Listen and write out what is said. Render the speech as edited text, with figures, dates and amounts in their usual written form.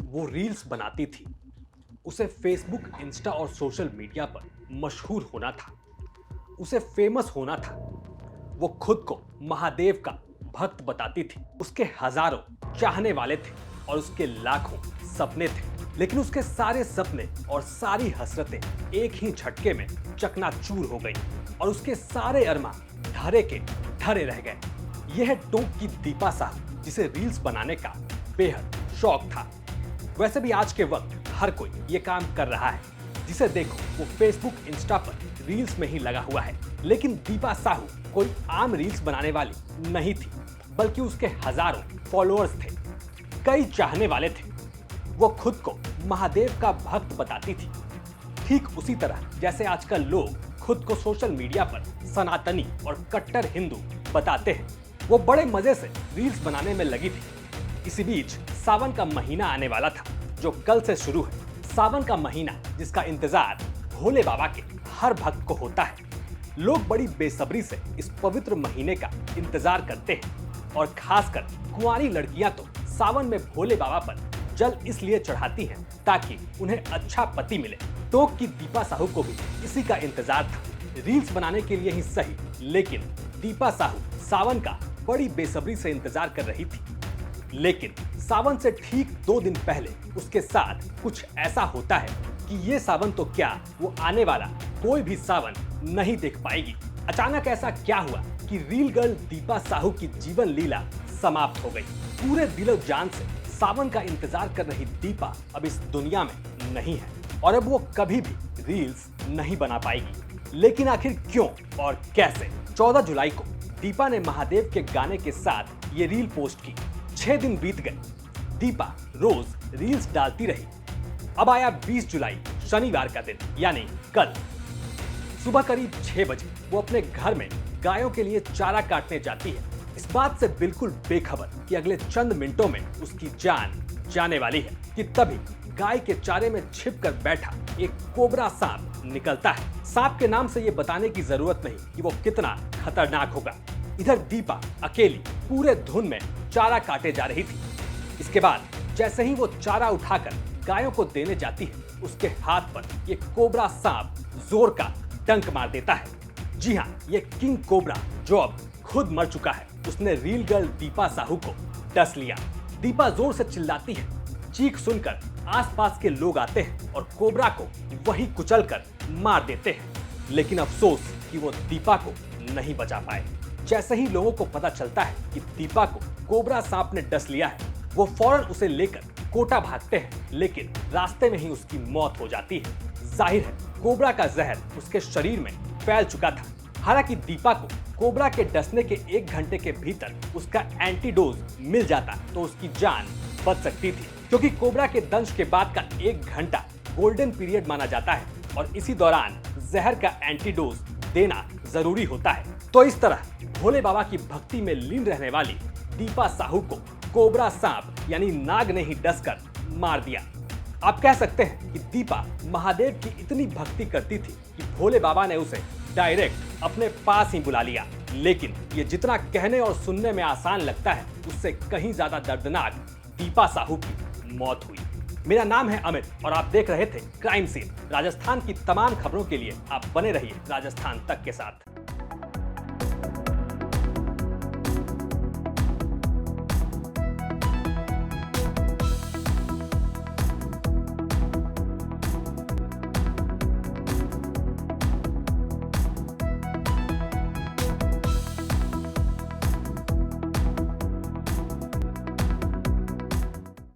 वो रील्स बनाती थी। उसे फेसबुक, इंस्टा और सोशल मीडिया पर मशहूर होना था। उसे फेमस होना था। वो खुद को महादेव का भक्त बताती थी। उसके हजारों चाहने वाले थे और उसके लाखों सपने थे। लेकिन उसके सारे सपने और सारी हसरतें एक ही झटके में चकनाचूर हो गई और उसके सारे अरमान धरे के धरे रह गए। यह है टोंक की दीपा साहू, जिसे रील्स बनाने का बेहद शौक था। वैसे भी आज के वक्त हर कोई ये काम कर रहा है। जिसे देखो वो फेसबुक, इंस्टा पर रील्स में ही लगा हुआ है। लेकिन दीपा साहू कोई आम रील्स बनाने वाली नहीं थी, बल्कि उसके हजारों फॉलोअर्स थे, कई चाहने वाले थे। वो खुद को महादेव का भक्त बताती थी, ठीक उसी तरह जैसे आजकल लोग खुद को सोशल मीडिया पर सनातनी और कट्टर हिंदू बताते हैं। वो बड़े मजे से रील्स बनाने में लगी थी। इसी बीच सावन का महीना आने वाला था, जो कल से शुरू है। सावन का महीना जिसका इंतजार भोले बाबा के हर भक्त को होता है। लोग बड़ी बेसब्री से इस पवित्र महीने का इंतजार करते हैं और खासकर कुंवारी लड़कियां तो सावन में भोले बाबा पर जल इसलिए चढ़ाती हैं ताकि उन्हें अच्छा पति मिले। टोंक की दीपा साहू को भी इसी का इंतजार था, रील्स बनाने के लिए ही सही। लेकिन दीपा साहू सावन का बड़ी बेसब्री से इंतजार कर रही थी। लेकिन सावन से ठीक 2 दिन पहले उसके साथ कुछ ऐसा होता है कि ये सावन तो क्या, वो आने वाला कोई भी सावन नहीं देख पाएगी। अचानक ऐसा क्या हुआ कि रील गर्ल दीपा साहू की जीवन लीला समाप्त हो गई। पूरे दिलो जान से सावन का इंतजार कर रही दीपा अब इस दुनिया में नहीं है और अब वो कभी भी रील्स नहीं बना पाएगी। लेकिन आखिर क्यों और कैसे? 14 जुलाई को दीपा ने महादेव के गाने के साथ ये रील पोस्ट की। 6 दिन बीत गए, दीपा रोज रील्स डालती रही। अब आया 20 जुलाई, शनिवार का दिन, यानी कल सुबह करीब 6 बजे वो अपने घर में गायों के लिए चारा काटने जाती है, इस बात से बिल्कुल बेखबर कि अगले चंद मिनटों में उसकी जान जाने वाली है कि तभी गाय के चारे में छिपकर बैठा एक कोबरा सांप निकलता है। सांप के नाम से ये बताने की जरूरत नहीं कि वो कितना खतरनाक होगा। इधर दीपा अकेली पूरे धुन में चारा काटे जा रही थी। इसके बाद जैसे ही वो चारा उठाकर गायों को देने जाती है, उसके हाथ पर ये कोबरा सांप जोर का डंक मार देता है। जी हाँ, ये किंग कोबरा जो अब खुद मर चुका है, उसने रील गर्ल दीपा साहू को डस लिया। दीपा जोर से चिल्लाती है। चीख सुनकर आसपास के लोग आते हैं और कोबरा को वहीं कुचलकर मार देते हैं। लेकिन अफसोस कि वो दीपा को नहीं बचा पाए। जैसे ही लोगों को पता चलता है कि दीपा को कोबरा सांप ने डस लिया है, वो फौरन उसे लेकर कोटा भागते हैं, लेकिन रास्ते में ही उसकी मौत हो जाती है। जाहिर है कोबरा का जहर उसके शरीर में फैल चुका था। हालांकि दीपा को कोबरा के डसने के 1 घंटे के भीतर उसका एंटीडोज मिल जाता तो उसकी जान बच सकती थी, क्योंकि कोबरा के दंश के बाद का 1 घंटा गोल्डन पीरियड माना जाता है और इसी दौरान जहर का एंटीडोज देना जरूरी होता है। तो इस तरह भोले बाबा की भक्ति में लीन रहने वाली दीपा साहू को कोबरा सांप यानी नाग ने ही डसकर मार दिया। आप कह सकते हैं कि दीपा महादेव की इतनी भक्ति करती थी कि भोले बाबा ने उसे डायरेक्ट अपने पास ही बुला लिया। लेकिन ये जितना कहने और सुनने में आसान लगता है, उससे कहीं ज्यादा दर्दनाक दीपा साहू की मौत हुई। मेरा नाम है अमित और आप देख रहे थे क्राइम सीन। राजस्थान की तमाम खबरों के लिए आप बने रहिए राजस्थान तक के साथ।